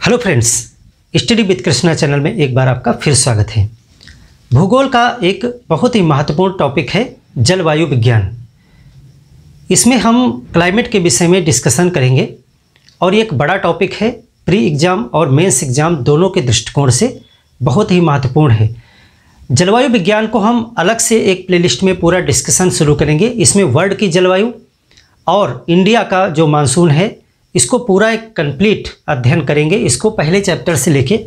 Hello friends, study with Krishna channel में एक बार आपका फिर स्वागत है। भूगोल का एक बहुत ही महत्वपूर्ण टॉपिक है जलवायु विज्ञान। इसमें हम क्लाइमेट के विषय में डिस्कशन करेंगे और एक बड़ा टॉपिक है, प्री एग्ज़ाम और मेंस एग्ज़ाम दोनों के दृष्टिकोण से बहुत ही महत्वपूर्ण है। जलवायु विज्ञान को हम अलग से एक प्लेलिस्ट में पूरा डिस्कशन शुरू करेंगे। इसमें वर्ल्ड की जलवायु और इंडिया का जो मानसून है इसको पूरा एक कंप्लीट अध्ययन करेंगे। इसको पहले चैप्टर से लेके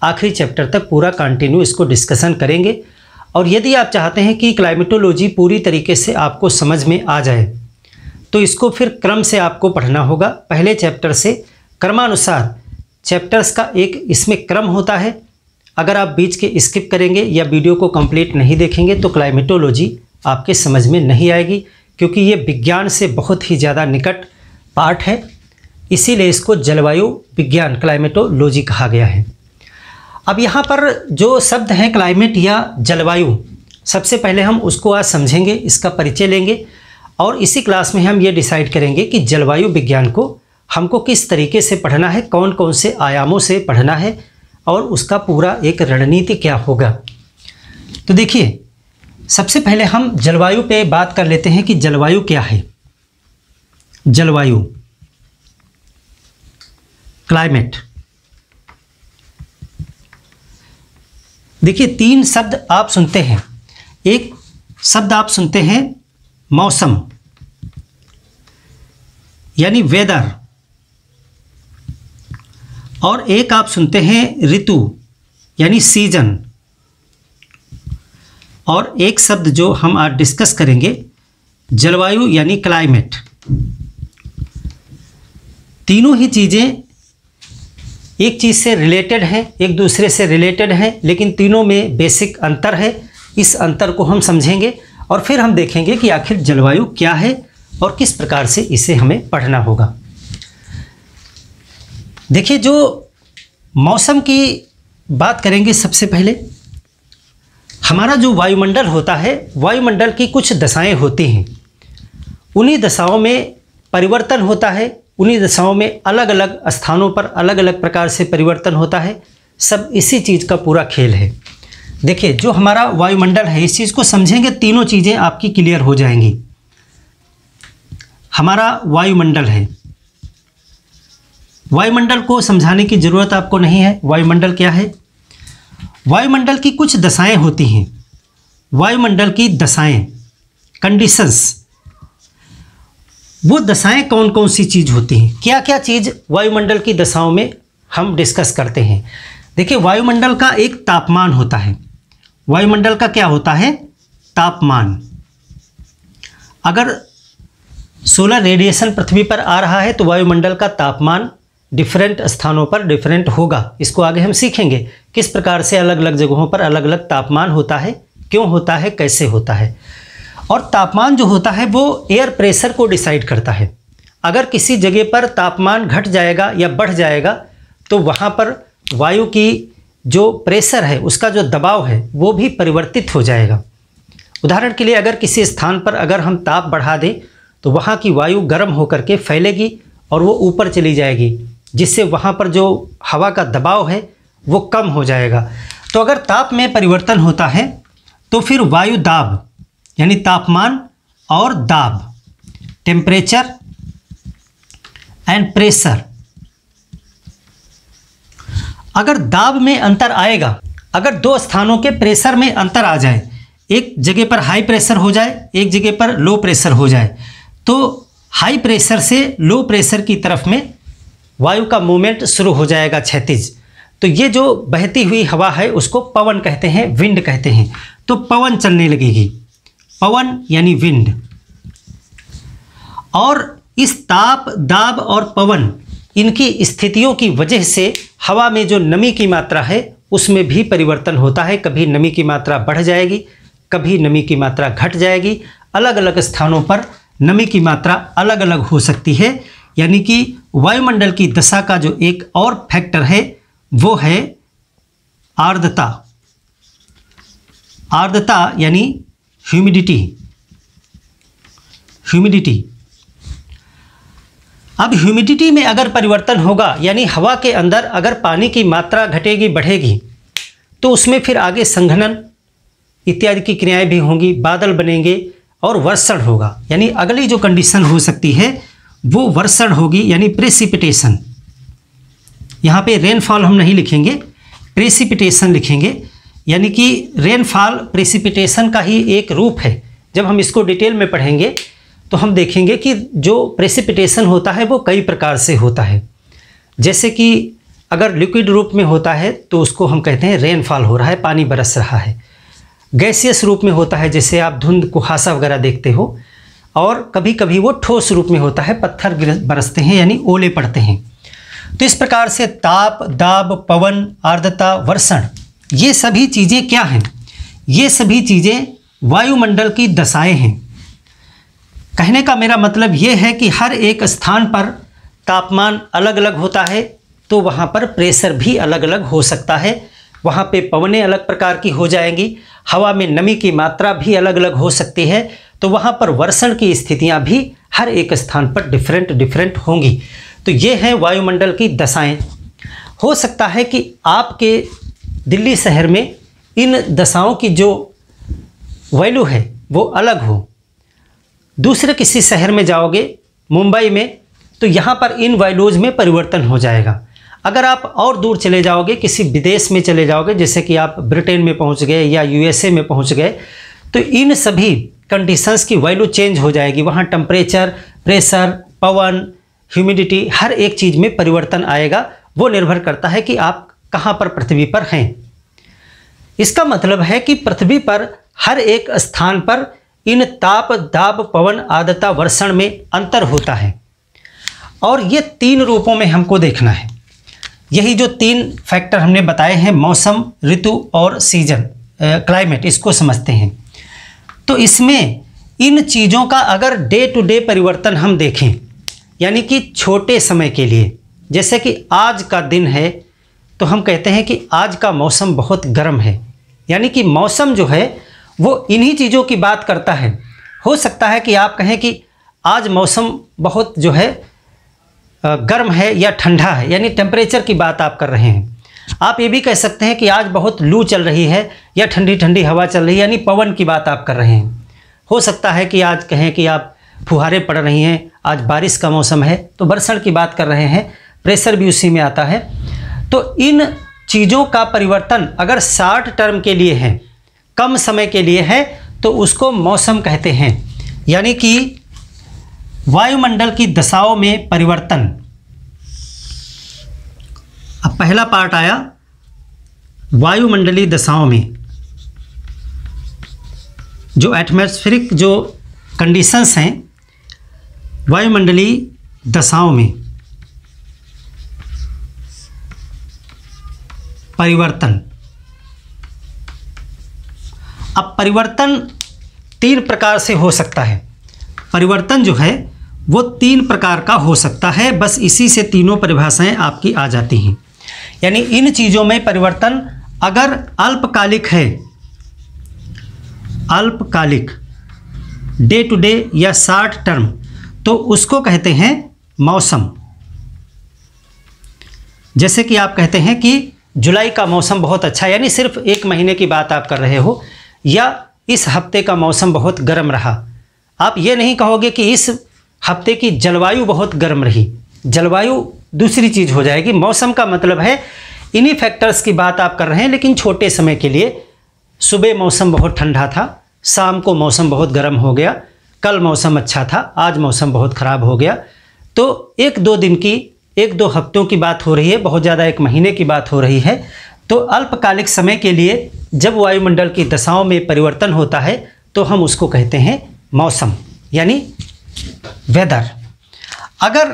आखिरी चैप्टर तक पूरा कंटिन्यू इसको डिस्कशन करेंगे। और यदि आप चाहते हैं कि क्लाइमेटोलॉजी पूरी तरीके से आपको समझ में आ जाए तो इसको फिर क्रम से आपको पढ़ना होगा। पहले चैप्टर से क्रमानुसार चैप्टर्स का एक इसमें क्रम होता है। अगर आप बीच के स्किप करेंगे या वीडियो को कंप्लीट नहीं देखेंगे तो क्लाइमेटोलॉजी आपके समझ में नहीं आएगी, क्योंकि ये विज्ञान से बहुत ही ज़्यादा निकट पार्ट है। इसीलिए इसको जलवायु विज्ञान क्लाइमेटोलॉजी कहा गया है। अब यहाँ पर जो शब्द हैं क्लाइमेट या जलवायु, सबसे पहले हम उसको आज समझेंगे, इसका परिचय लेंगे और इसी क्लास में हम ये डिसाइड करेंगे कि जलवायु विज्ञान को हमको किस तरीके से पढ़ना है, कौन कौन से आयामों से पढ़ना है और उसका पूरा एक रणनीति क्या होगा। तो देखिए, सबसे पहले हम जलवायु पे बात कर लेते हैं कि जलवायु क्या है। जलवायु, क्लाइमेट। देखिए, तीन शब्द आप सुनते हैं। एक शब्द आप सुनते हैं मौसम यानी वेदर, और एक आप सुनते हैं ऋतु यानी सीजन, और एक शब्द जो हम आज डिस्कस करेंगे जलवायु यानी क्लाइमेट। तीनों ही चीज़ें एक चीज़ से रिलेटेड है, एक दूसरे से रिलेटेड है, लेकिन तीनों में बेसिक अंतर है। इस अंतर को हम समझेंगे और फिर हम देखेंगे कि आखिर जलवायु क्या है और किस प्रकार से इसे हमें पढ़ना होगा। देखिए, जो मौसम की बात करेंगे, सबसे पहले हमारा जो वायुमंडल होता है, वायुमंडल की कुछ दशाएं होती हैं। उन्हीं दशाओं में परिवर्तन होता है, उन्हीं दशाओं में अलग अलग स्थानों पर अलग अलग प्रकार से परिवर्तन होता है। सब इसी चीज़ का पूरा खेल है। देखिए, जो हमारा वायुमंडल है, इस चीज़ को समझेंगे, तीनों चीज़ें आपकी क्लियर हो जाएंगी। हमारा वायुमंडल है, वायुमंडल को समझाने की ज़रूरत आपको नहीं है। वायुमंडल क्या है? वायुमंडल की कुछ दशाएं होती हैं। वायुमंडल की दशाएं, कंडीशंस, वो दशाएं कौन कौन सी चीज़ होती हैं, क्या क्या चीज़ वायुमंडल की दशाओं में हम डिस्कस करते हैं। देखिए, वायुमंडल का एक तापमान होता है। वायुमंडल का क्या होता है? तापमान। अगर सोलर रेडिएशन पृथ्वी पर आ रहा है तो वायुमंडल का तापमान डिफरेंट स्थानों पर डिफरेंट होगा। इसको आगे हम सीखेंगे किस प्रकार से अलग अलग जगहों पर अलग अलग तापमान होता है, क्यों होता है, कैसे होता है। और तापमान जो होता है वो एयर प्रेशर को डिसाइड करता है। अगर किसी जगह पर तापमान घट जाएगा या बढ़ जाएगा तो वहाँ पर वायु की जो प्रेशर है, उसका जो दबाव है, वो भी परिवर्तित हो जाएगा। उदाहरण के लिए, अगर किसी स्थान पर अगर हम ताप बढ़ा दें तो वहाँ की वायु गर्म होकर के फैलेगी और वो ऊपर चली जाएगी, जिससे वहाँ पर जो हवा का दबाव है वो कम हो जाएगा। तो अगर ताप में परिवर्तन होता है तो फिर वायु दाब यानी तापमान और दाब, टेम्परेचर एंड प्रेशर, अगर दाब में अंतर आएगा, अगर दो स्थानों के प्रेशर में अंतर आ जाए, एक जगह पर हाई प्रेशर हो जाए, एक जगह पर लो प्रेशर हो जाए, तो हाई प्रेशर से लो प्रेशर की तरफ में वायु का मूवमेंट शुरू हो जाएगा, क्षैतिज। तो ये जो बहती हुई हवा है उसको पवन कहते हैं, विंड कहते हैं। तो पवन चलने लगेगी, पवन यानी विंड। और इस ताप, दाब और पवन, इनकी स्थितियों की वजह से हवा में जो नमी की मात्रा है उसमें भी परिवर्तन होता है। कभी नमी की मात्रा बढ़ जाएगी, कभी नमी की मात्रा घट जाएगी। अलग अलग स्थानों पर नमी की मात्रा अलग अलग हो सकती है। यानी कि वायुमंडल की दशा का जो एक और फैक्टर है वो है आर्द्रता। आर्द्रता यानी ह्यूमिडिटी। अब ह्यूमिडिटी में अगर परिवर्तन होगा, यानी हवा के अंदर अगर पानी की मात्रा घटेगी बढ़ेगी, तो उसमें फिर आगे संघनन इत्यादि की क्रियाएं भी होंगी, बादल बनेंगे और वर्षण होगा। यानी अगली जो कंडीशन हो सकती है वो वर्षण होगी, यानी प्रेसिपिटेशन। यहाँ पे रेनफॉल हम नहीं लिखेंगे, प्रेसिपिटेशन लिखेंगे, यानी कि रेनफॉल प्रेसिपिटेशन का ही एक रूप है। जब हम इसको डिटेल में पढ़ेंगे तो हम देखेंगे कि जो प्रेसिपिटेशन होता है वो कई प्रकार से होता है। जैसे कि अगर लिक्विड रूप में होता है तो उसको हम कहते हैं रेनफॉल हो रहा है, पानी बरस रहा है। गैसियस रूप में होता है, जैसे आप धुंध कुहासा वगैरह देखते हो, और कभी कभी वो ठोस रूप में होता है, पत्थर बरसते हैं यानी ओले पड़ते हैं। तो इस प्रकार से ताप, दाब, पवन, आर्द्रता, वर्षण, ये सभी चीज़ें क्या हैं? ये सभी चीज़ें वायुमंडल की दशाएं हैं। कहने का मेरा मतलब ये है कि हर एक स्थान पर तापमान अलग अलग होता है, तो वहाँ पर प्रेशर भी अलग अलग हो सकता है, वहाँ पे पवनें अलग प्रकार की हो जाएंगी, हवा में नमी की मात्रा भी अलग अलग हो सकती है, तो वहाँ पर वर्षण की स्थितियाँ भी हर एक स्थान पर डिफरेंट होंगी। तो ये हैं वायुमंडल की दशाएं। हो सकता है कि आपके दिल्ली शहर में इन दशाओं की जो वैल्यू है वो अलग हो, दूसरे किसी शहर में जाओगे, मुंबई में, तो यहाँ पर इन वैल्यूज़ में परिवर्तन हो जाएगा। अगर आप और दूर चले जाओगे, किसी विदेश में चले जाओगे, जैसे कि आप ब्रिटेन में पहुँच गए या यूएसए में पहुँच गए, तो इन सभी कंडीशंस की वैल्यू चेंज हो जाएगी। वहाँ टेम्परेचर, प्रेशर, पवन, ह्यूमिडिटी, हर एक चीज़ में परिवर्तन आएगा। वो निर्भर करता है कि आप कहाँ पर पृथ्वी पर हैं। इसका मतलब है कि पृथ्वी पर हर एक स्थान पर इन ताप, दाब, पवन, आर्द्रता, वर्षण में अंतर होता है, और ये 3 रूपों में हमको देखना है। यही जो 3 फैक्टर हमने बताए हैं, मौसम, ऋतु और सीजन, क्लाइमेट, इसको समझते हैं। तो इसमें इन चीज़ों का अगर डे टू डे परिवर्तन हम देखें, यानी कि छोटे समय के लिए, जैसे कि आज का दिन है, तो हम कहते हैं कि आज का मौसम बहुत गर्म है। यानी कि मौसम जो है वो इन्हीं चीज़ों की बात करता है। हो सकता है कि आप कहें कि आज मौसम बहुत जो है गर्म है या ठंडा है, यानी टेम्परेचर की बात आप कर रहे हैं। आप ये भी कह सकते हैं कि आज बहुत लू चल रही है या ठंडी ठंडी हवा चल रही है, यानी पवन की बात आप कर रहे हैं। हो सकता है कि आज कहें कि आप फुहारे पड़ रही हैं, आज बारिश का मौसम है, तो वर्षण की बात कर रहे हैं, प्रेशर भी उसी में आता है। तो इन चीज़ों का परिवर्तन अगर शॉर्ट टर्म के लिए है, कम समय के लिए है, तो उसको मौसम कहते हैं। यानी कि वायुमंडल की दशाओं में परिवर्तन। अब पहला पार्ट आया वायुमंडलीय दशाओं में, जो एटमॉस्फेरिक जो कंडीशंस हैं वायुमंडलीय दशाओं में परिवर्तन। अब परिवर्तन 3 प्रकार से हो सकता है। परिवर्तन जो है वो 3 प्रकार का हो सकता है, बस इसी से तीनों परिभाषाएं आपकी आ जाती हैं। यानी इन चीज़ों में परिवर्तन अगर अल्पकालिक है, अल्पकालिक, डे टू डे या शॉर्ट टर्म, तो उसको कहते हैं मौसम। जैसे कि आप कहते हैं कि जुलाई का मौसम बहुत अच्छा, यानी सिर्फ 1 महीने की बात आप कर रहे हो, या इस हफ्ते का मौसम बहुत गर्म रहा। आप ये नहीं कहोगे कि इस हफ्ते की जलवायु बहुत गर्म रही, जलवायु दूसरी चीज़ हो जाएगी। मौसम का मतलब है इन्हीं फैक्टर्स की बात आप कर रहे हैं, लेकिन छोटे समय के लिए। सुबह मौसम बहुत ठंडा था, शाम को मौसम बहुत गर्म हो गया, कल मौसम अच्छा था, आज मौसम बहुत ख़राब हो गया। तो 1-2 दिन की, 1-2 हफ्तों की बात हो रही है, बहुत ज़्यादा 1 महीने की बात हो रही है। तो अल्पकालिक समय के लिए जब वायुमंडल की दशाओं में परिवर्तन होता है तो हम उसको कहते हैं मौसम, यानी वेदर। अगर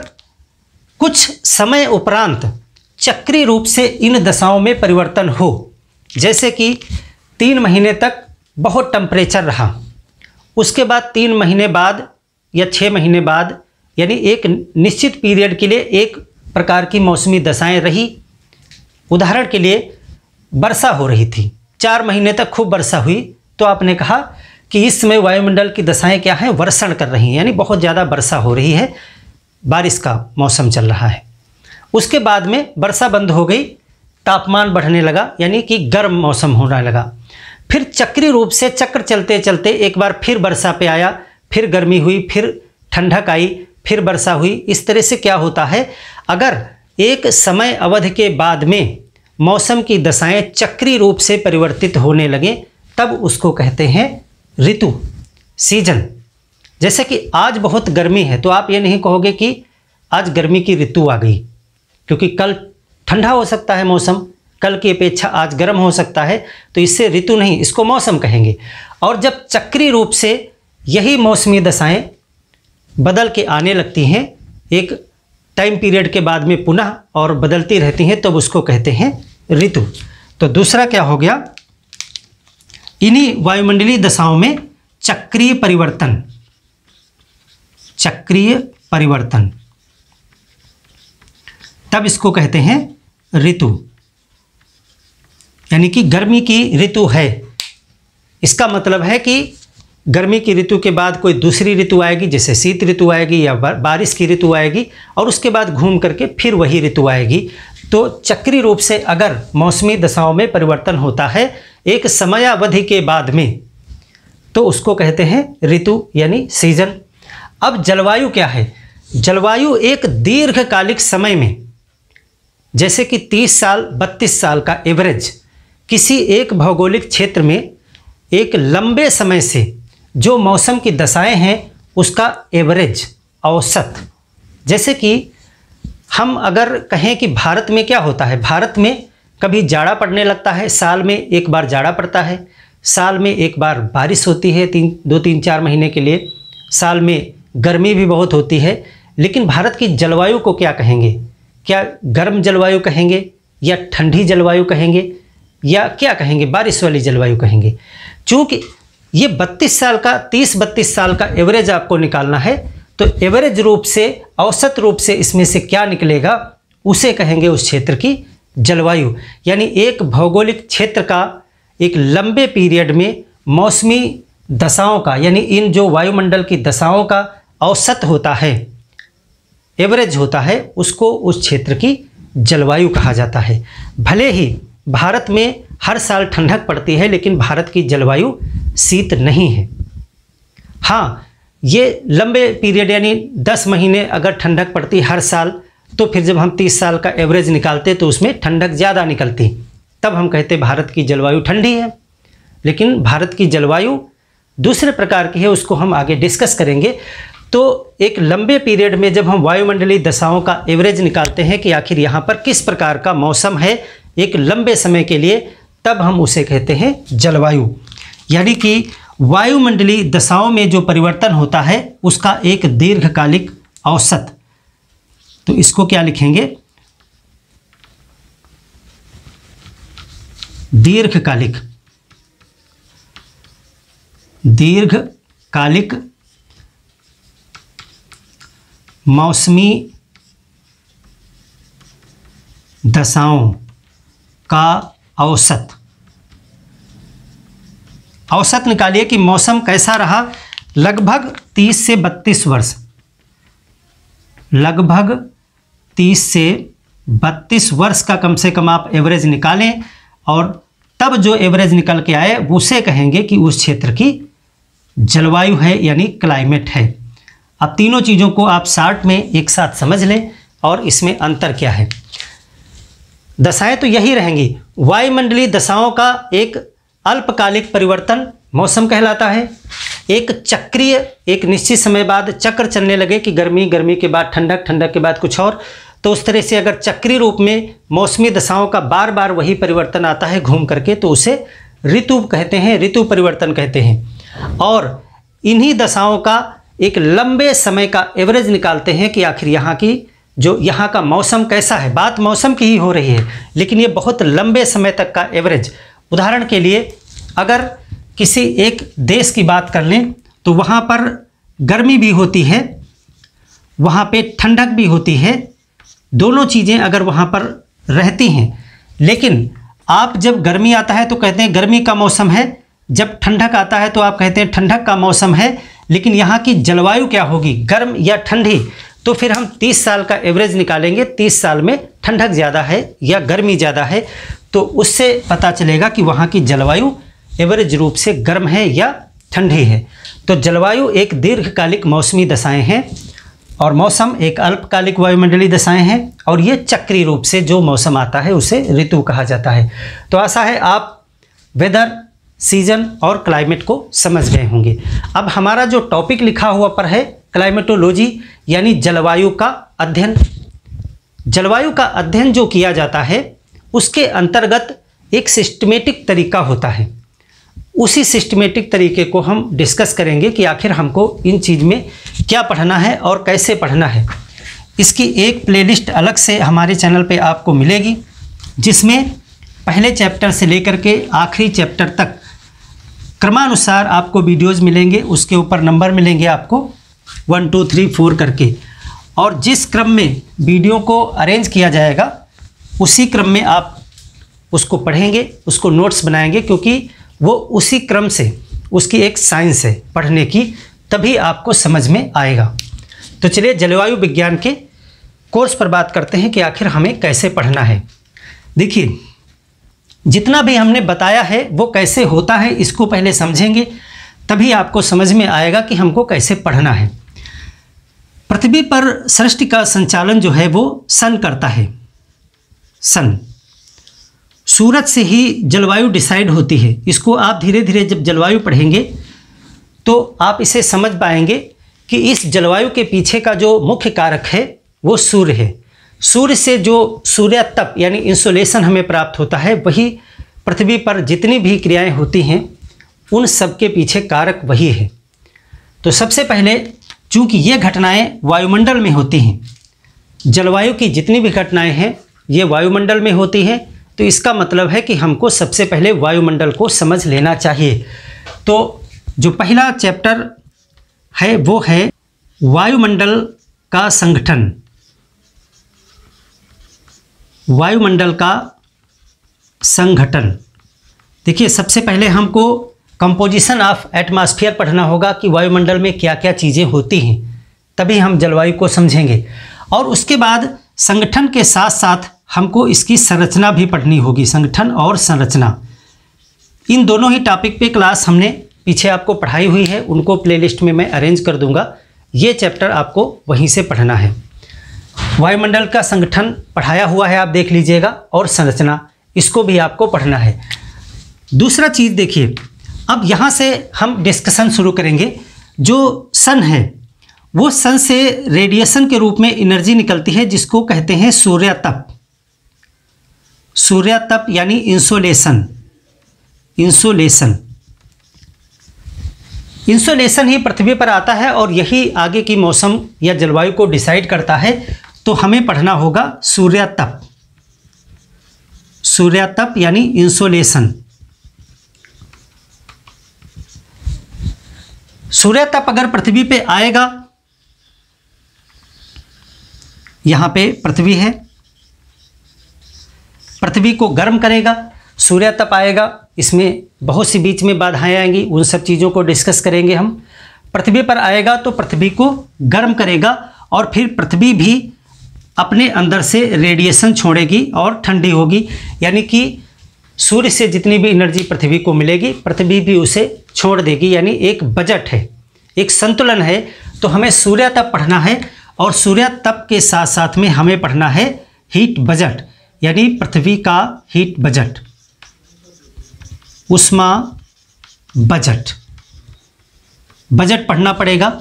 कुछ समय उपरांत चक्रीय रूप से इन दशाओं में परिवर्तन हो, जैसे कि 3 महीने तक बहुत टेम्परेचर रहा, उसके बाद 3 महीने बाद या 6 महीने बाद, यानी एक निश्चित पीरियड के लिए एक प्रकार की मौसमी दशाएं रही। उदाहरण के लिए वर्षा हो रही थी, 4 महीने तक खूब वर्षा हुई, तो आपने कहा कि इस समय वायुमंडल की दशाएं क्या हैं, वर्षण कर रही हैं, यानी बहुत ज़्यादा वर्षा हो रही है, बारिश का मौसम चल रहा है। उसके बाद में वर्षा बंद हो गई, तापमान बढ़ने लगा, यानी कि गर्म मौसम होने लगा। फिर चक्रीय रूप से चक्र चलते चलते एक बार फिर वर्षा पे आया, फिर गर्मी हुई, फिर ठंडक आई, फिर वर्षा हुई। इस तरह से क्या होता है, अगर एक समय अवधि के बाद में मौसम की दशाएं चक्रीय रूप से परिवर्तित होने लगें, तब उसको कहते हैं ऋतु, सीजन। जैसे कि आज बहुत गर्मी है तो आप ये नहीं कहोगे कि आज गर्मी की ऋतु आ गई, क्योंकि कल ठंडा हो सकता है मौसम, कल की अपेक्षा आज गर्म हो सकता है, तो इससे ऋतु नहीं, इसको मौसम कहेंगे। और जब चक्रीय रूप से यही मौसमी दशाएं बदल के आने लगती हैं एक टाइम पीरियड के बाद में पुनः और बदलती रहती हैं, तब उसको कहते हैं ऋतु। तो दूसरा क्या हो गया, इन्हीं वायुमंडलीय दशाओं में चक्रीय परिवर्तन, चक्रीय परिवर्तन, तब इसको कहते हैं ऋतु, यानी कि गर्मी की ऋतु है। इसका मतलब है कि गर्मी की ऋतु के बाद कोई दूसरी ऋतु आएगी, जैसे शीत ऋतु आएगी या बारिश की ऋतु आएगी, और उसके बाद घूम करके फिर वही ऋतु आएगी। तो चक्रीय रूप से अगर मौसमी दशाओं में परिवर्तन होता है एक समयावधि के बाद में, तो उसको कहते हैं ऋतु यानी सीजन। अब जलवायु क्या है, जलवायु एक दीर्घकालिक समय में, जैसे कि 30 साल 32 साल का एवरेज, किसी एक भौगोलिक क्षेत्र में एक लंबे समय से जो मौसम की दशाएं हैं उसका एवरेज, औसत। जैसे कि हम अगर कहें कि भारत में क्या होता है, भारत में कभी जाड़ा पड़ने लगता है, साल में एक बार जाड़ा पड़ता है, साल में एक बार बारिश होती है 2-3-4 महीने के लिए, साल में गर्मी भी बहुत होती है। लेकिन भारत की जलवायु को क्या कहेंगे, क्या गर्म जलवायु कहेंगे या ठंडी जलवायु कहेंगे या क्या कहेंगे, बारिश वाली जलवायु कहेंगे। चूँकि ये 32 साल का 30-32 साल का एवरेज आपको निकालना है, तो एवरेज रूप से, औसत रूप से इसमें से क्या निकलेगा उसे कहेंगे उस क्षेत्र की जलवायु। यानी एक भौगोलिक क्षेत्र का एक लंबे पीरियड में मौसमी दशाओं का, यानी इन जो वायुमंडल की दशाओं का औसत होता है, एवरेज होता है, उसको उस क्षेत्र की जलवायु कहा जाता है। भले ही भारत में हर साल ठंडक पड़ती है, लेकिन भारत की जलवायु शीत नहीं है। हाँ, ये लंबे पीरियड यानी 10 महीने अगर ठंडक पड़ती हर साल, तो फिर जब हम 30 साल का एवरेज निकालते तो उसमें ठंडक ज़्यादा निकलती, तब हम कहते भारत की जलवायु ठंडी है। लेकिन भारत की जलवायु दूसरे प्रकार की है, उसको हम आगे डिस्कस करेंगे। तो एक लंबे पीरियड में जब हम वायुमंडलीय दशाओं का एवरेज निकालते हैं कि आखिर यहाँ पर किस प्रकार का मौसम है एक लंबे समय के लिए, तब हम उसे कहते हैं जलवायु। यानी कि वायुमंडलीय दशाओं में जो परिवर्तन होता है उसका एक दीर्घकालिक औसत। तो इसको क्या लिखेंगे, दीर्घकालिक, दीर्घकालिक मौसमी दशाओं का औसत। औसत निकालिए कि मौसम कैसा रहा लगभग 30 से 32 वर्ष, लगभग 30 से 32 वर्ष का कम से कम आप एवरेज निकालें, और तब जो एवरेज निकल के आए उसे कहेंगे कि उस क्षेत्र की जलवायु है, यानी क्लाइमेट है। अब तीनों चीज़ों को आप शार्ट में एक साथ समझ लें और इसमें अंतर क्या है। दशाएं तो यही रहेंगी, वायुमंडलीय दशाओं का एक अल्पकालिक परिवर्तन मौसम कहलाता है, एक चक्रीय, एक निश्चित समय बाद चक्र चलने लगे कि गर्मी, गर्मी के बाद ठंडक, ठंडक के बाद कुछ और, तो उस तरह से अगर चक्रीय रूप में मौसमी दशाओं का बार बार वही परिवर्तन आता है घूम करके, तो उसे ऋतु कहते हैं, ऋतु परिवर्तन कहते हैं। और इन्हीं दशाओं का एक लंबे समय का एवरेज निकालते हैं कि आखिर यहाँ की जो यहाँ का मौसम कैसा है। बात मौसम की ही हो रही है, लेकिन ये बहुत लंबे समय तक का एवरेज। उदाहरण के लिए अगर किसी एक देश की बात कर लें तो वहाँ पर गर्मी भी होती है, वहाँ पे ठंडक भी होती है, दोनों चीज़ें अगर वहाँ पर रहती हैं, लेकिन आप जब गर्मी आता है तो कहते हैं गर्मी का मौसम है, जब ठंडक आता है तो आप कहते हैं ठंडक का मौसम है। लेकिन यहाँ की जलवायु क्या होगी, गर्म या ठंडी, तो फिर हम 30 साल का एवरेज निकालेंगे, 30 साल में ठंडक ज़्यादा है या गर्मी ज़्यादा है, तो उससे पता चलेगा कि वहाँ की जलवायु एवरेज रूप से गर्म है या ठंडी है। तो जलवायु एक दीर्घकालिक मौसमी दशाएं हैं और मौसम एक अल्पकालिक वायुमंडलीय दशाएं हैं, और ये चक्रीय रूप से जो मौसम आता है उसे ऋतु कहा जाता है। तो आशा है आप वेदर, सीजन और क्लाइमेट को समझ गए होंगे। अब हमारा जो टॉपिक लिखा हुआ पर है क्लाइमेटोलॉजी, यानी जलवायु का अध्ययन। जलवायु का अध्ययन जो किया जाता है उसके अंतर्गत एक सिस्टमेटिक तरीका होता है। उसी सिस्टमेटिक तरीके को हम डिस्कस करेंगे कि आखिर हमको इन चीज़ में क्या पढ़ना है और कैसे पढ़ना है। इसकी एक प्लेलिस्ट अलग से हमारे चैनल पे आपको मिलेगी, जिसमें पहले चैप्टर से लेकर के आखिरी चैप्टर तक क्रमानुसार आपको वीडियोज़ मिलेंगे। उसके ऊपर नंबर मिलेंगे आपको 1 2 3 4 करके, और जिस क्रम में वीडियो को अरेंज किया जाएगा उसी क्रम में आप उसको पढ़ेंगे, उसको नोट्स बनाएंगे, क्योंकि वो उसी क्रम से, उसकी एक साइंस है पढ़ने की, तभी आपको समझ में आएगा। तो चलिए जलवायु विज्ञान के कोर्स पर बात करते हैं कि आखिर हमें कैसे पढ़ना है। देखिए, जितना भी हमने बताया है वो कैसे होता है इसको पहले समझेंगे, तभी आपको समझ में आएगा कि हमको कैसे पढ़ना है। पृथ्वी पर सृष्टि का संचालन जो है वो सन करता है। सन, सूरज से ही जलवायु डिसाइड होती है। इसको आप धीरे धीरे जब जलवायु पढ़ेंगे तो आप इसे समझ पाएंगे कि इस जलवायु के पीछे का जो मुख्य कारक है वो सूर्य है। सूर्य से जो सूर्यातप यानी इंसोलेशन हमें प्राप्त होता है, वही पृथ्वी पर जितनी भी क्रियाएं होती हैं उन सब के पीछे कारक वही है। तो सबसे पहले, चूँकि ये घटनाएं वायुमंडल में होती हैं, जलवायु की जितनी भी घटनाएं हैं ये वायुमंडल में होती हैं, तो इसका मतलब है कि हमको सबसे पहले वायुमंडल को समझ लेना चाहिए। तो जो पहला चैप्टर है वो है वायुमंडल का संगठन। वायुमंडल का संगठन। देखिए, सबसे पहले हमको कंपोजिशन ऑफ एटमॉस्फेयर पढ़ना होगा कि वायुमंडल में क्या क्या चीज़ें होती हैं, तभी हम जलवायु को समझेंगे। और उसके बाद संगठन के साथ साथ हमको इसकी संरचना भी पढ़नी होगी। संगठन और संरचना, इन दोनों ही टॉपिक पे क्लास हमने पीछे आपको पढ़ाई हुई है, उनको प्लेलिस्ट में मैं अरेंज कर दूंगा। ये चैप्टर आपको वहीं से पढ़ना है। वायुमंडल का संगठन पढ़ाया हुआ है, आप देख लीजिएगा, और संरचना, इसको भी आपको पढ़ना है। दूसरा चीज़ देखिए, अब यहाँ से हम डिस्कशन शुरू करेंगे। जो सन है वो सन से रेडिएशन के रूप में एनर्जी निकलती है, जिसको कहते हैं सूर्यातप। सूर्यातप यानी इंसोलेशन। इंसोलेशन इंसोलेशन ही पृथ्वी पर आता है और यही आगे की मौसम या जलवायु को डिसाइड करता है। तो हमें पढ़ना होगा सूर्यातप। सूर्यातप यानी इंसोलेशन। सूर्यातप अगर पृथ्वी पे आएगा, यहाँ पे पृथ्वी है, पृथ्वी को गर्म करेगा, सूर्यातप आएगा, इसमें बहुत सी बीच में बाधाएं आएंगी, उन सब चीज़ों को डिस्कस करेंगे हम। पृथ्वी पर आएगा तो पृथ्वी को गर्म करेगा और फिर पृथ्वी भी अपने अंदर से रेडिएशन छोड़ेगी और ठंडी होगी, यानी कि सूर्य से जितनी भी एनर्जी पृथ्वी को मिलेगी पृथ्वी भी उसे छोड़ देगी, यानी एक बजट है, एक संतुलन है। तो हमें सूर्यातप पढ़ना है और सूर्यातप के साथ साथ में हमें पढ़ना है हीट बजट, यानी पृथ्वी का हीट बजट, उष्मा बजट, बजट पढ़ना पड़ेगा।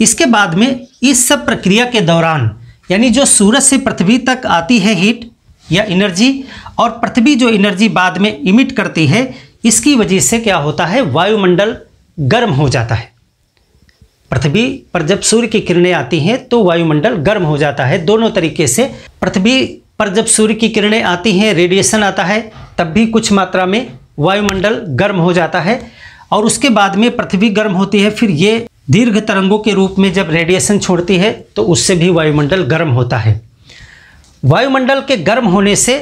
इसके बाद में इस सब प्रक्रिया के दौरान, यानी जो सूरज से पृथ्वी तक आती है हीट या एनर्जी, और पृथ्वी जो एनर्जी बाद में इमिट करती है, इसकी वजह से क्या होता है, वायुमंडल गर्म हो जाता है। पृथ्वी पर जब सूर्य की किरणें आती हैं तो वायुमंडल गर्म हो जाता है। दोनों तरीके से, पृथ्वी पर जब सूर्य की किरणें आती हैं, रेडिएशन आता है, तब भी कुछ मात्रा में वायुमंडल गर्म हो जाता है, और उसके बाद में पृथ्वी गर्म होती है, फिर ये दीर्घ तरंगों के रूप में जब रेडिएशन छोड़ती है तो उससे भी वायुमंडल गर्म होता है। वायुमंडल के गर्म होने से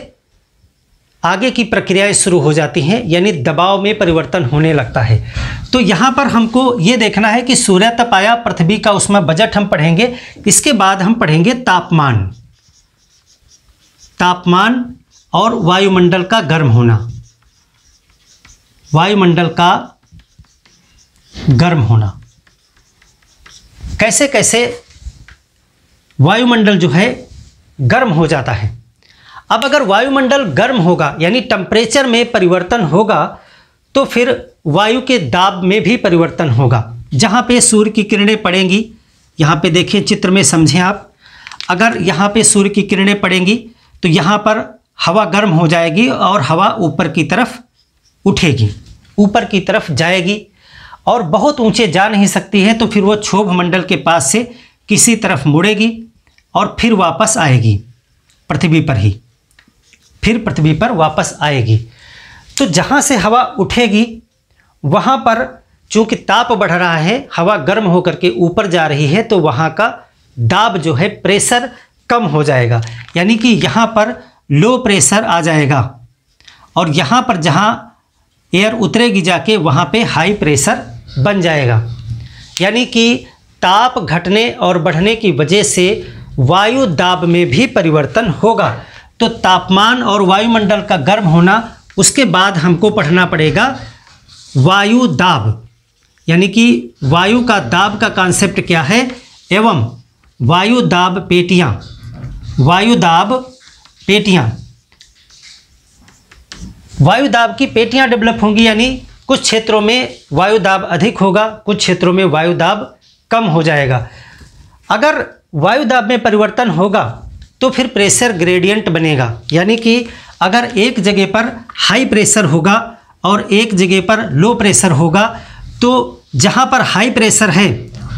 आगे की प्रक्रियाएं शुरू हो जाती हैं, यानी दबाव में परिवर्तन होने लगता है। तो यहाँ पर हमको ये देखना है कि सूर्य तप आया, पृथ्वी का उसमें बजट हम पढ़ेंगे। इसके बाद हम पढ़ेंगे तापमान, तापमान और वायुमंडल का गर्म होना, वायुमंडल का गर्म होना, कैसे कैसे वायुमंडल जो है गर्म हो जाता है। अब अगर वायुमंडल गर्म होगा यानी टेम्परेचर में परिवर्तन होगा तो फिर वायु के दाब में भी परिवर्तन होगा। जहाँ पे सूर्य की किरणें पड़ेंगी, यहाँ पे देखिए चित्र में समझें आप, अगर यहाँ पे सूर्य की किरणें पड़ेंगी तो यहाँ पर हवा गर्म हो जाएगी और हवा ऊपर की तरफ उठेगी, ऊपर की तरफ जाएगी और बहुत ऊंचे जा नहीं सकती है, तो फिर वो क्षोभ मंडल के पास से किसी तरफ मुड़ेगी और फिर वापस आएगी पृथ्वी पर ही, फिर पृथ्वी पर वापस आएगी। तो जहाँ से हवा उठेगी वहाँ पर चूँकि ताप बढ़ रहा है, हवा गर्म होकर के ऊपर जा रही है, तो वहाँ का दाब जो है, प्रेशर कम हो जाएगा, यानी कि यहाँ पर लो प्रेशर आ जाएगा और यहाँ पर जहाँ एयर उतरेगी जाके वहाँ पे हाई प्रेशर बन जाएगा। यानी कि ताप घटने और बढ़ने की वजह से वायु दाब में भी परिवर्तन होगा। तो तापमान और वायुमंडल का गर्म होना, उसके बाद हमको पढ़ना पड़ेगा वायु दाब, यानी कि वायु का दाब का कॉन्सेप्ट क्या है एवं वायु दाब पेटियाँ, वायु दाब पेटियाँ, वायु दाब की पेटियाँ डेवलप होंगी, यानी कुछ क्षेत्रों में वायु दाब अधिक होगा, कुछ क्षेत्रों में वायु दाब कम हो जाएगा। अगर वायु दाब में परिवर्तन होगा तो फिर प्रेशर ग्रेडियंट बनेगा, यानी कि अगर एक जगह पर हाई प्रेशर होगा और एक जगह पर लो प्रेशर होगा, तो जहाँ पर हाई प्रेशर है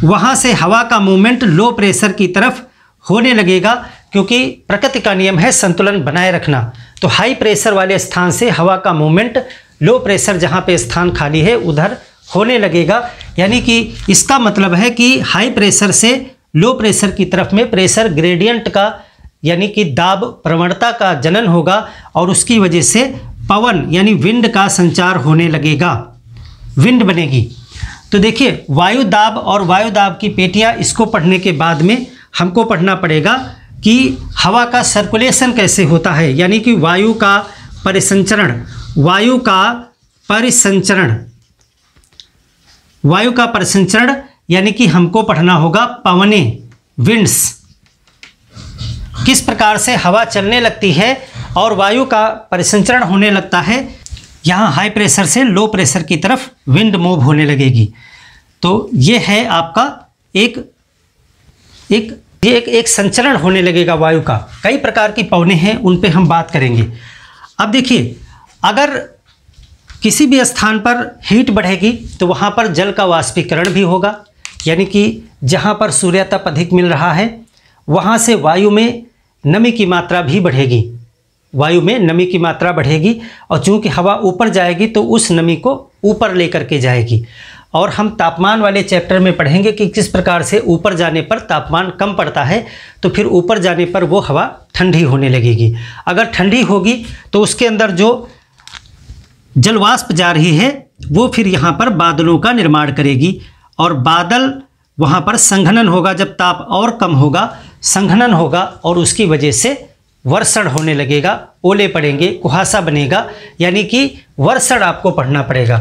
वहाँ से हवा का मूवमेंट लो प्रेशर की तरफ होने लगेगा, क्योंकि प्रकृति का नियम है संतुलन बनाए रखना। तो हाई प्रेशर वाले स्थान से हवा का मूवमेंट लो प्रेशर जहाँ पे स्थान खाली है उधर होने लगेगा, यानी कि इसका मतलब है कि हाई प्रेशर से लो प्रेशर की तरफ में प्रेशर ग्रेडियंट का यानी कि दाब प्रवणता का जनन होगा और उसकी वजह से पवन यानी विंड का संचार होने लगेगा, विंड बनेगी। तो देखिए वायु दाब और वायु दाब की पेटियाँ, इसको पढ़ने के बाद में हमको पढ़ना पड़ेगा कि हवा का सर्कुलेशन कैसे होता है, यानी कि वायु का परिसंचरण, वायु का परिसंचरण, वायु का परिसंचरण, यानी कि हमको पढ़ना होगा पवने, विंड्स, किस प्रकार से हवा चलने लगती है और वायु का परिसंचरण होने लगता है। यहाँ हाई प्रेशर से लो प्रेशर की तरफ विंड मूव होने लगेगी। तो ये है आपका एक संचरण होने लगेगा वायु का। कई प्रकार की पवनें हैं, उन पे हम बात करेंगे। अब देखिए, अगर किसी भी स्थान पर हीट बढ़ेगी तो वहाँ पर जल का वाष्पीकरण भी होगा, यानी कि जहाँ पर सूर्य तप अधिक मिल रहा है वहाँ से वायु में नमी की मात्रा भी बढ़ेगी, वायु में नमी की मात्रा बढ़ेगी और चूँकि हवा ऊपर जाएगी तो उस नमी को ऊपर लेकर के जाएगी। और हम तापमान वाले चैप्टर में पढ़ेंगे कि किस प्रकार से ऊपर जाने पर तापमान कम पड़ता है, तो फिर ऊपर जाने पर वो हवा ठंडी होने लगेगी। अगर ठंडी होगी तो उसके अंदर जो जलवाष्प जा रही है वो फिर यहाँ पर बादलों का निर्माण करेगी और बादल वहाँ पर संघनन होगा। जब ताप और कम होगा, संघनन होगा और उसकी वजह से वर्षण होने लगेगा, ओले पड़ेंगे, कुहासा बनेगा, यानी कि वर्षण आपको पढ़ना पड़ेगा।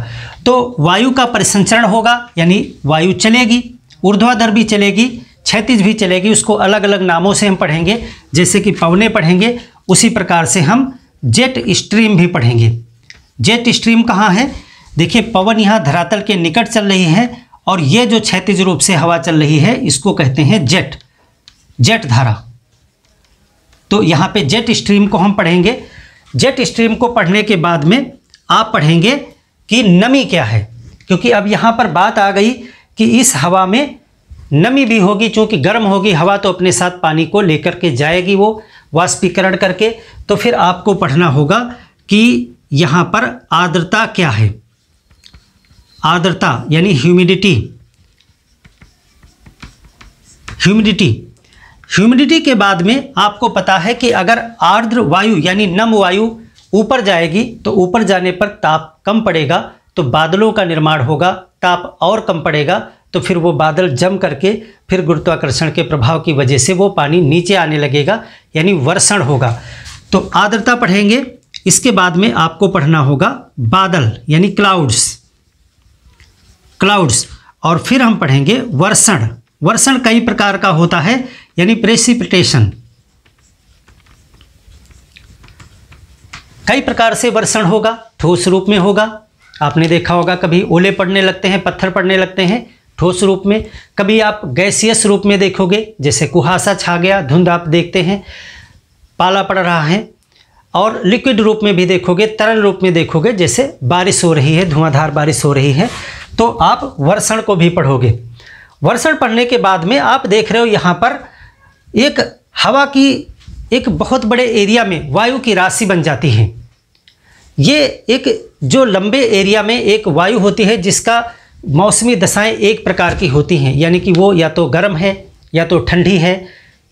तो वायु का परिसंचरण होगा, यानी वायु चलेगी, ऊर्ध्वाधर भी चलेगी, क्षैतिज भी चलेगी, उसको अलग अलग नामों से हम पढ़ेंगे, जैसे कि पवने पढ़ेंगे, उसी प्रकार से हम जेट स्ट्रीम भी पढ़ेंगे। जेट स्ट्रीम कहाँ है? देखिए, पवन यहाँ धरातल के निकट चल रही है और ये जो क्षैतिज रूप से हवा चल रही है इसको कहते हैं जेट, जेट धारा। तो यहाँ पे जेट स्ट्रीम को हम पढ़ेंगे। जेट स्ट्रीम को पढ़ने के बाद में आप पढ़ेंगे कि नमी क्या है, क्योंकि अब यहाँ पर बात आ गई कि इस हवा में नमी भी होगी, चूँकि गर्म होगी हवा तो अपने साथ पानी को लेकर के जाएगी वो वाष्पीकरण करके। तो फिर आपको पढ़ना होगा कि यहाँ पर आर्द्रता क्या है, आर्द्रता यानी ह्यूमिडिटी। ह्यूमिडिटी के बाद में आपको पता है कि अगर आर्द्र वायु यानी नम वायु ऊपर जाएगी तो ऊपर जाने पर ताप कम पड़ेगा तो बादलों का निर्माण होगा, ताप और कम पड़ेगा तो फिर वो बादल जम करके फिर गुरुत्वाकर्षण के प्रभाव की वजह से वो पानी नीचे आने लगेगा, यानी वर्षण होगा। तो आर्द्रता पढ़ेंगे, इसके बाद में आपको पढ़ना होगा बादल यानी क्लाउड्स, और फिर हम पढ़ेंगे वर्षण। वर्षण कई प्रकार का होता है, यानी प्रेसिपिटेशन। कई प्रकार से वर्षण होगा, ठोस रूप में होगा, आपने देखा होगा कभी ओले पड़ने लगते हैं, पत्थर पड़ने लगते हैं ठोस रूप में, कभी आप गैसियस रूप में देखोगे, जैसे कुहासा छा गया, धुंध आप देखते हैं, पाला पड़ रहा है, और लिक्विड रूप में भी देखोगे, तरल रूप में देखोगे, जैसे बारिश हो रही है, धुआंधार बारिश हो रही है, तो आप वर्षण को भी पढ़ोगे। वर्षण पढ़ने के बाद में आप देख रहे हो यहाँ पर एक हवा की एक बहुत बड़े एरिया में वायु की राशि बन जाती है। ये एक जो लंबे एरिया में एक वायु होती है जिसका मौसमी दशाएं एक प्रकार की होती हैं, यानी कि वो या तो गर्म है या तो ठंडी है,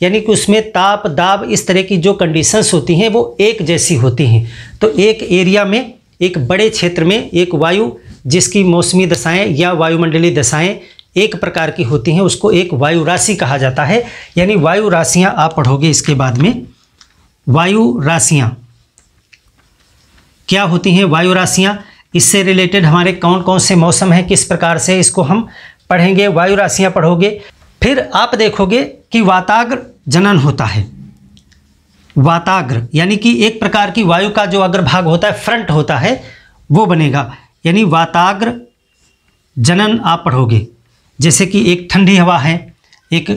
यानी कि उसमें ताप दाब इस तरह की जो कंडीशंस होती हैं वो एक जैसी होती हैं। तो एक एरिया में, एक बड़े क्षेत्र में एक वायु जिसकी मौसमी दशाएं या वायुमंडलीय दशाएं एक प्रकार की होती हैं, उसको एक वायु राशि कहा जाता है। यानी वायु राशियाँ आप पढ़ोगे इसके बाद में। वायु राशियाँ क्या होती हैं? वायु राशियाँ, इससे रिलेटेड हमारे कौन कौन से मौसम हैं, किस प्रकार से, इसको हम पढ़ेंगे। वायु राशियाँ पढ़ोगे, फिर आप देखोगे कि वाताग्र जनन होता है। वाताग्र यानी कि एक प्रकार की वायु का जो अग्रभाग होता है, फ्रंट होता है, वो बनेगा, यानी वाताग्र जनन आप पढ़ोगे। जैसे कि एक ठंडी हवा है, एक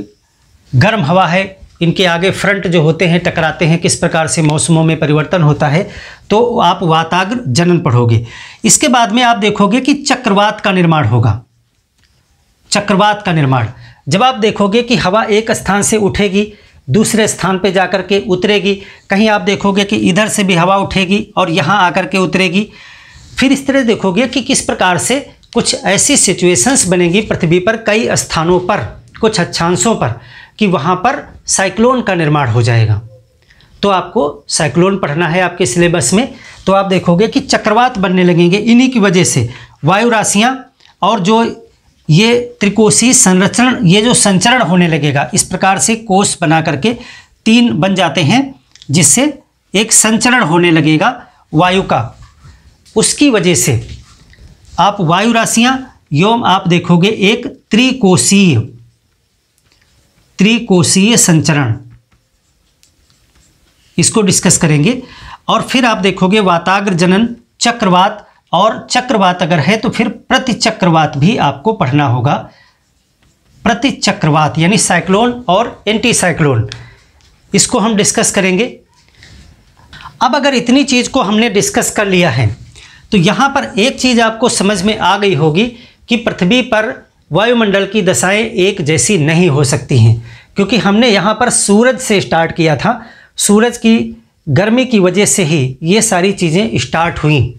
गर्म हवा है, इनके आगे फ्रंट जो होते हैं टकराते हैं, किस प्रकार से मौसमों में परिवर्तन होता है, तो आप वाताग्र जनन पढ़ोगे। इसके बाद में आप देखोगे कि चक्रवात का निर्माण होगा। चक्रवात का निर्माण, जब आप देखोगे कि हवा एक स्थान से उठेगी, दूसरे स्थान पे जाकर के उतरेगी, कहीं आप देखोगे कि इधर से भी हवा उठेगी और यहाँ आकर के उतरेगी, फिर इस तरह देखोगे कि किस प्रकार से कुछ ऐसी सिचुएशंस बनेगी पृथ्वी पर, कई स्थानों पर, कुछ अक्षांशों पर, कि वहाँ पर साइक्लोन का निर्माण हो जाएगा। तो आपको साइक्लोन पढ़ना है आपके सिलेबस में। तो आप देखोगे कि चक्रवात बनने लगेंगे, इन्हीं की वजह से वायु राशियाँ और जो ये त्रिकोशीय संरचरण, ये जो संचरण होने लगेगा, इस प्रकार से कोष बना करके 3 बन जाते हैं, जिससे एक संचरण होने लगेगा वायु का। उसकी वजह से आप वायु राशियाँ एवं आप देखोगे एक त्रिकोशीय संचरण, इसको डिस्कस करेंगे। और फिर आप देखोगे वाताग्र जनन, चक्रवात, और चक्रवात अगर है तो फिर प्रतिचक्रवात भी आपको पढ़ना होगा। प्रतिचक्रवात यानी साइक्लोन और एंटी साइक्लोन, इसको हम डिस्कस करेंगे। अब अगर इतनी चीज़ को हमने डिस्कस कर लिया है तो यहाँ पर एक चीज़ आपको समझ में आ गई होगी कि पृथ्वी पर वायुमंडल की दशाएं एक जैसी नहीं हो सकती हैं, क्योंकि हमने यहाँ पर सूरज से स्टार्ट किया था। सूरज की गर्मी की वजह से ही ये सारी चीज़ें स्टार्ट हुई।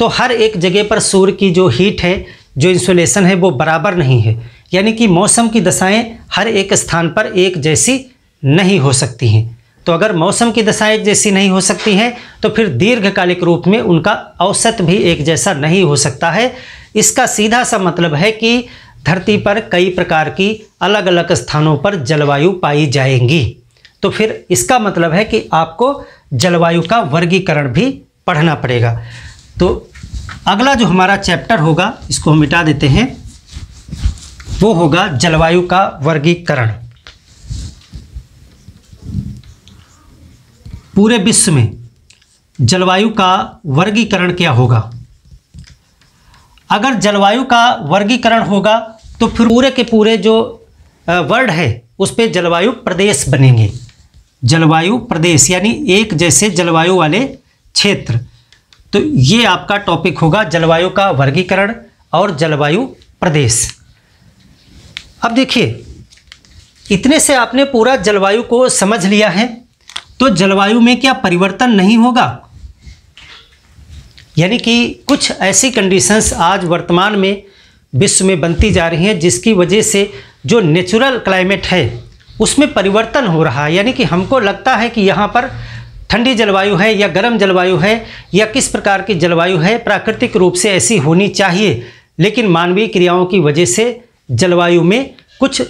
तो हर एक जगह पर सूर्य की जो हीट है, जो इंसुलेशन है, वो बराबर नहीं है, यानी कि मौसम की दशाएं हर एक स्थान पर एक जैसी नहीं हो सकती हैं। तो अगर मौसम की दशाएं एक जैसी नहीं हो सकती हैं तो फिर दीर्घकालिक रूप में उनका औसत भी एक जैसा नहीं हो सकता है। इसका सीधा सा मतलब है कि धरती पर कई प्रकार की अलग अलग स्थानों पर जलवायु पाई जाएंगी। तो फिर इसका मतलब है कि आपको जलवायु का वर्गीकरण भी पढ़ना पड़ेगा। तो अगला जो हमारा चैप्टर होगा, इसको हम मिटा देते हैं, वो होगा जलवायु का वर्गीकरण। पूरे विश्व में जलवायु का वर्गीकरण क्या होगा? अगर जलवायु का वर्गीकरण होगा तो फिर पूरे के पूरे जो वर्ल्ड है उस पे जलवायु प्रदेश बनेंगे। जलवायु प्रदेश यानी एक जैसे जलवायु वाले क्षेत्र। तो ये आपका टॉपिक होगा, जलवायु का वर्गीकरण और जलवायु प्रदेश। अब देखिए, इतने से आपने पूरा जलवायु को समझ लिया है, तो जलवायु में क्या परिवर्तन नहीं होगा? यानी कि कुछ ऐसी कंडीशंस आज वर्तमान में विश्व में बनती जा रही हैं जिसकी वजह से जो नेचुरल क्लाइमेट है उसमें परिवर्तन हो रहा है। यानी कि हमको लगता है कि यहाँ पर ठंडी जलवायु है या गर्म जलवायु है या किस प्रकार की जलवायु है, प्राकृतिक रूप से ऐसी होनी चाहिए, लेकिन मानवीय क्रियाओं की वजह से जलवायु में कुछ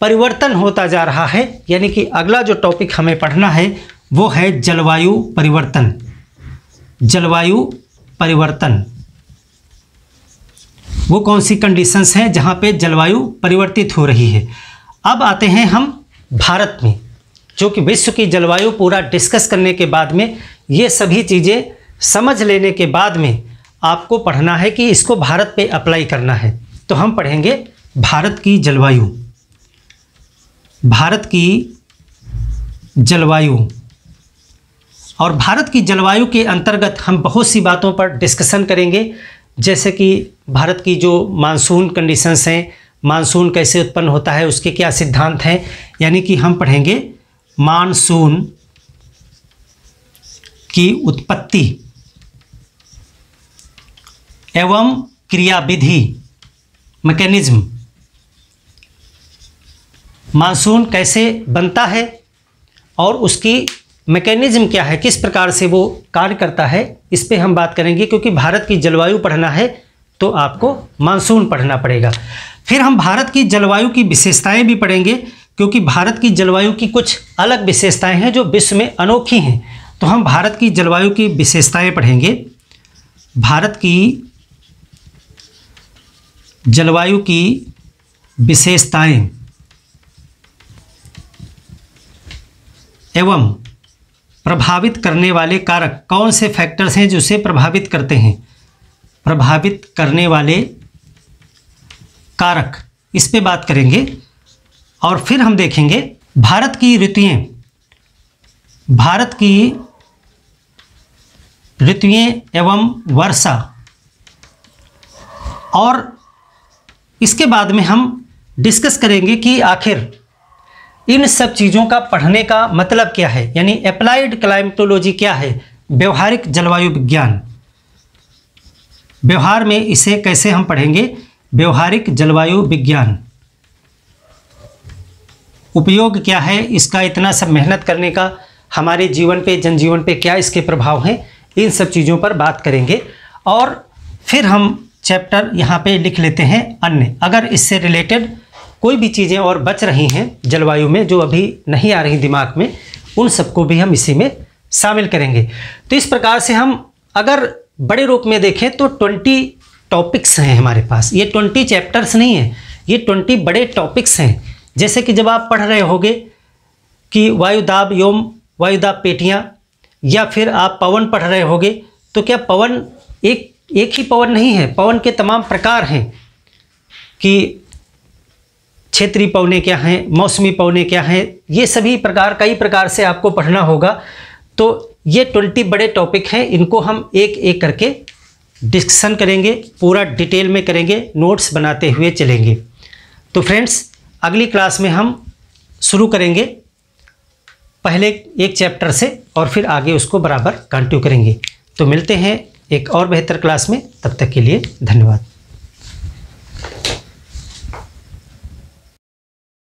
परिवर्तन होता जा रहा है। यानी कि अगला जो टॉपिक हमें पढ़ना है वो है जलवायु परिवर्तन। जलवायु परिवर्तन वो कौन सी कंडीशंस हैं जहाँ पे जलवायु परिवर्तित हो रही है। अब आते हैं हम भारत में, जो कि विश्व की जलवायु पूरा डिस्कस करने के बाद में, ये सभी चीज़ें समझ लेने के बाद में आपको पढ़ना है कि इसको भारत पे अप्लाई करना है। तो हम पढ़ेंगे भारत की जलवायु। भारत की जलवायु, और भारत की जलवायु के अंतर्गत हम बहुत सी बातों पर डिस्कशन करेंगे, जैसे कि भारत की जो मानसून कंडीशंस हैं, मानसून कैसे उत्पन्न होता है, उसके क्या सिद्धांत हैं। यानी कि हम पढ़ेंगे मानसून की उत्पत्ति एवं क्रियाविधि, मैकेनिज्म। मानसून कैसे बनता है और उसकी मैकेनिज्म क्या है, किस प्रकार से वो कार्य करता है, इस पे हम बात करेंगे। क्योंकि भारत की जलवायु पढ़ना है तो आपको मानसून पढ़ना पड़ेगा। फिर हम भारत की जलवायु की विशेषताएं भी पढ़ेंगे, क्योंकि भारत की जलवायु की कुछ अलग विशेषताएं हैं जो विश्व में अनोखी हैं। तो हम भारत की जलवायु की विशेषताएं पढ़ेंगे। भारत की जलवायु की विशेषताएं एवं प्रभावित करने वाले कारक, कौन से फैक्टर्स हैं जो उसे प्रभावित करते हैं, प्रभावित करने वाले कारक, इस पे बात करेंगे। और फिर हम देखेंगे भारत की ऋतुएं, भारत की ऋतुएं एवं वर्षा। और इसके बाद में हम डिस्कस करेंगे कि आखिर इन सब चीज़ों का पढ़ने का मतलब क्या है, यानी अप्लाइड क्लाइमेटोलॉजी क्या है, व्यवहारिक जलवायु विज्ञान। व्यवहार में इसे कैसे हम पढ़ेंगे, व्यवहारिक जलवायु विज्ञान। उपयोग क्या है इसका, इतना सब मेहनत करने का हमारे जीवन पे, जनजीवन पे क्या इसके प्रभाव हैं, इन सब चीज़ों पर बात करेंगे। और फिर हम चैप्टर यहाँ पे लिख लेते हैं अन्य। अगर इससे रिलेटेड कोई भी चीज़ें और बच रही हैं जलवायु में जो अभी नहीं आ रही दिमाग में, उन सबको भी हम इसी में शामिल करेंगे। तो इस प्रकार से हम अगर बड़े रूप में देखें तो 20 टॉपिक्स हैं हमारे पास। ये 20 चैप्टर्स नहीं हैं, ये 20 बड़े टॉपिक्स हैं। जैसे कि जब आप पढ़ रहे होगे कि वायुदाब एवं वायुदाब पेटियाँ, या फिर आप पवन पढ़ रहे होगे, तो क्या पवन एक ही पवन नहीं है, पवन के तमाम प्रकार हैं कि क्षेत्रीय पवनें क्या हैं, मौसमी पवनें क्या हैं, ये सभी प्रकार, कई प्रकार से आपको पढ़ना होगा। तो ये 20 बड़े टॉपिक हैं, इनको हम एक एक करके डिस्कशन करेंगे, पूरा डिटेल में करेंगे, नोट्स बनाते हुए चलेंगे। तो फ्रेंड्स, अगली क्लास में हम शुरू करेंगे पहले एक चैप्टर से और फिर आगे उसको बराबर कंटिन्यू करेंगे। तो मिलते हैं एक और बेहतर क्लास में, तब तक के लिए धन्यवाद।